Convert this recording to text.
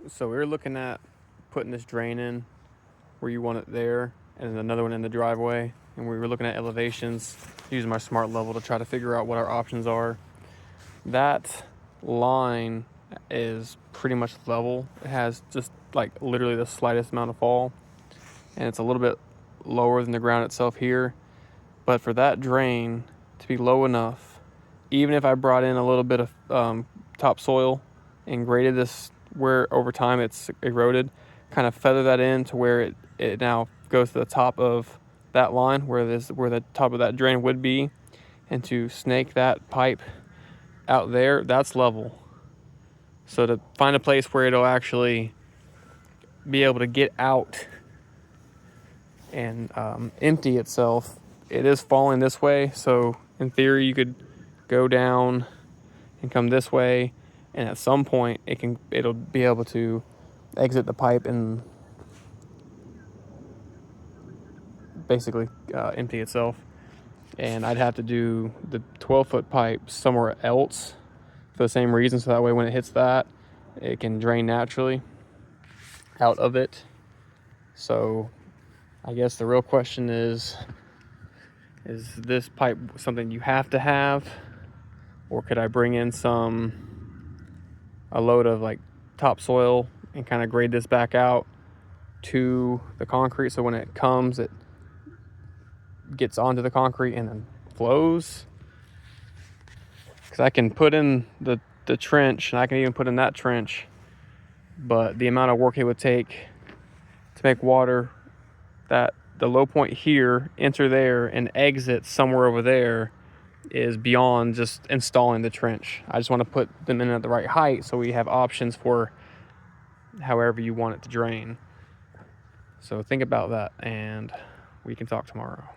So we were looking at putting this drain in where you want it there, and then another one in the driveway. And we were looking at elevations, using my smart level to try to figure out what our options are. That line is pretty much level. It has just like literally the slightest amount of fall, and it's a little bit lower than the ground itself here. But for that drain to be low enough, even if I brought in a little bit of topsoil and graded this where over time it's eroded, kind of feather that in to where it now goes to the top of that line where the top of that drain would be, and to snake that pipe out there, that's level. So to find a place where it'll actually be able to get out and empty itself, it is falling this way. So in theory, you could go down and come this way, and at some point it'll be able to exit the pipe and basically empty itself. And I'd have to do the 12-foot pipe somewhere else for the same reason, so that way when it hits that, it can drain naturally out of it. So I guess the real question is this pipe something you have to have, or could I bring in a load of like topsoil and kind of grade this back out to the concrete, so when it comes, it gets onto the concrete and then flows? Because I can put in the trench, and I can even put in that trench, but the amount of work it would take to make water that the low point here enter there and exit somewhere over there is beyond just installing the trench. I just want to put them in at the right height so we have options for however you want it to drain. So think about that, and we can talk tomorrow.